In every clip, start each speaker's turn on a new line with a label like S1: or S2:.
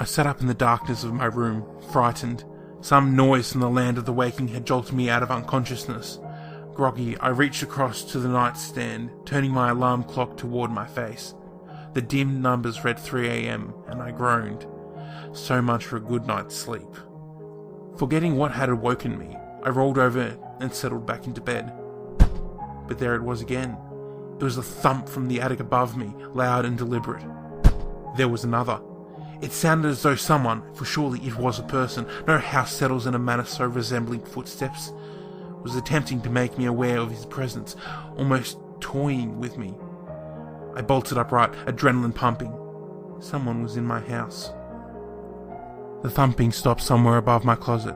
S1: I sat up in the darkness of my room, frightened. Some noise from the land of the waking had jolted me out of unconsciousness. Groggy, I reached across to the nightstand, turning my alarm clock toward my face. The dim numbers read 3 a.m, and I groaned. So much for a good night's sleep. Forgetting what had awoken me, I rolled over and settled back into bed. But there it was again. It was a thump from the attic above me, loud and deliberate. There was another. It sounded as though someone, for surely it was a person, no house settles in a manner so resembling footsteps, was attempting to make me aware of his presence, almost toying with me. I bolted upright, adrenaline pumping. Someone was in my house. The thumping stopped somewhere above my closet.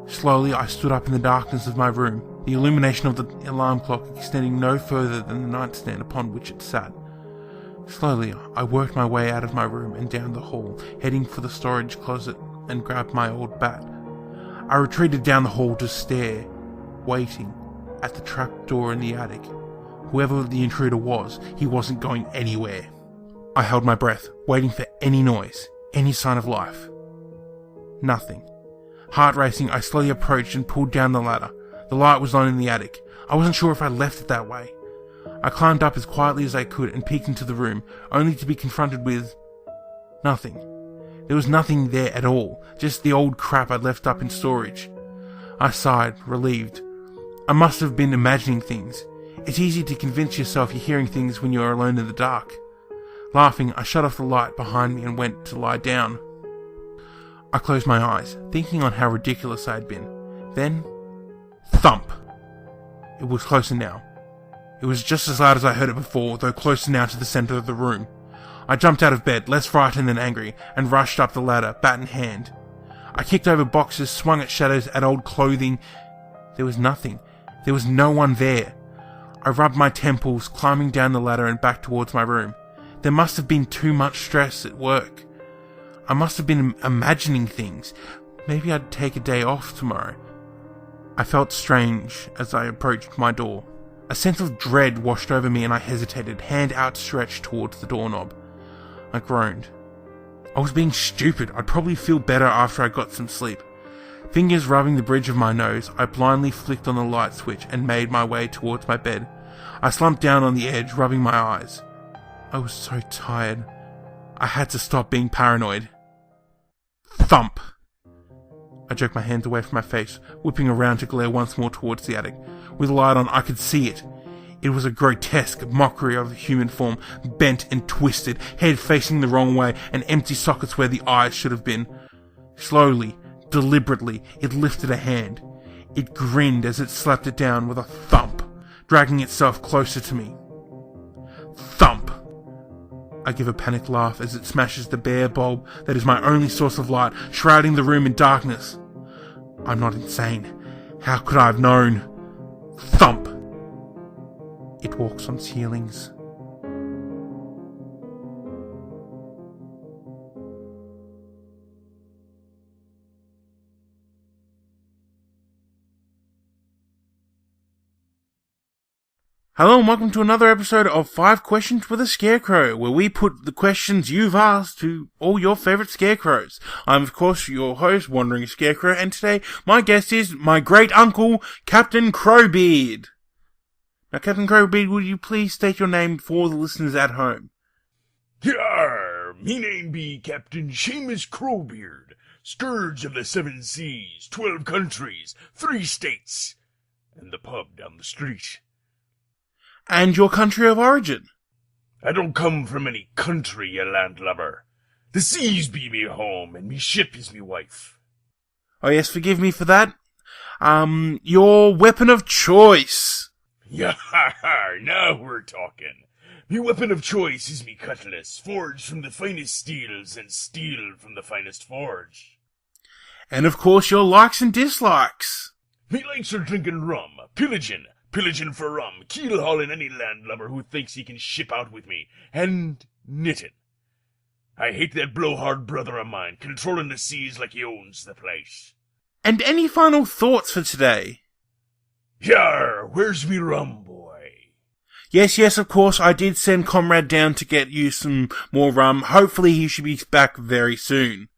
S1: Slowly I stood up in the darkness of my room, the illumination of the alarm clock extending no further than the nightstand upon which it sat. Slowly I worked my way out of my room and down the hall, heading for the storage closet, and grabbed my old bat. I retreated down the hall to stare, waiting, at the trap door in the attic. Whoever the intruder was, he wasn't going anywhere. I held my breath, waiting for any noise, any sign of life. Nothing. Heart racing, I slowly approached and pulled down the ladder. The light was on in the attic. I wasn't sure if I left it that way. I climbed up as quietly as I could and peeked into the room, only to be confronted with nothing. There was nothing there at all, just the old crap I'd left up in storage. I sighed, relieved. I must have been imagining things. It's easy to convince yourself you're hearing things when you're alone in the dark. Laughing, I shut off the light behind me and went to lie down. I closed my eyes, thinking on how ridiculous I had been. Then, thump! It was closer now. It was just as loud as I heard it before, though closer now to the centre of the room. I jumped out of bed, less frightened than angry, and rushed up the ladder, bat in hand. I kicked over boxes, swung at shadows, at old clothing. There was nothing. There was no one there. I rubbed my temples, climbing down the ladder and back towards my room. There must have been too much stress at work. I must have been imagining things. Maybe I'd take a day off tomorrow. I felt strange as I approached my door. A sense of dread washed over me and I hesitated, hand outstretched towards the doorknob. I groaned. I was being stupid. I'd probably feel better after I got some sleep. Fingers rubbing the bridge of my nose, I blindly flicked on the light switch and made my way towards my bed. I slumped down on the edge, rubbing my eyes. I was so tired. I had to stop being paranoid. Thump! I jerked my hands away from my face, whipping around to glare once more towards the attic. With the light on, I could see it. It was a grotesque mockery of a human form, bent and twisted, head facing the wrong way, and empty sockets where the eyes should have been. Slowly, deliberately, it lifted a hand. It grinned as it slapped it down with a thump, dragging itself closer to me. Thump! I give a panicked laugh as it smashes the bare bulb that is my only source of light, shrouding the room in darkness. I'm not insane. How could I have known? Thump! It walks on ceilings. Hello and welcome to another episode of 5 Questions with a Scarecrow, where we put the questions you've asked to all your favourite scarecrows. I'm of course your host, Wandering Scarecrow, and today my guest is my great uncle, Captain Crowbeard. Now Captain Crowbeard, would you please state your name for the listeners at home?
S2: Yar, me name be Captain Seamus Crowbeard, scourge of the 7 seas, 12 countries, 3 states, and the pub down the street.
S1: And your country of origin?
S2: I don't come from any country, you landlubber. The seas be me home, and me ship is me wife.
S1: Oh yes, forgive me for that. Your weapon of choice?
S2: Yar, now we're talking. Me weapon of choice is me cutlass, forged from the finest steels, and steel from the finest forge.
S1: And of course your likes and dislikes?
S2: Me likes are drinking rum, pillaging for rum, keel-hauling any landlubber who thinks he can ship out with me, and knitting. I hate that blowhard brother of mine, controlling the seas like he owns the place.
S1: And any final thoughts for today?
S2: Yar, where's me rum, boy?
S1: Yes, of course, I did send Comrade down to get you some more rum. Hopefully he should be back very soon.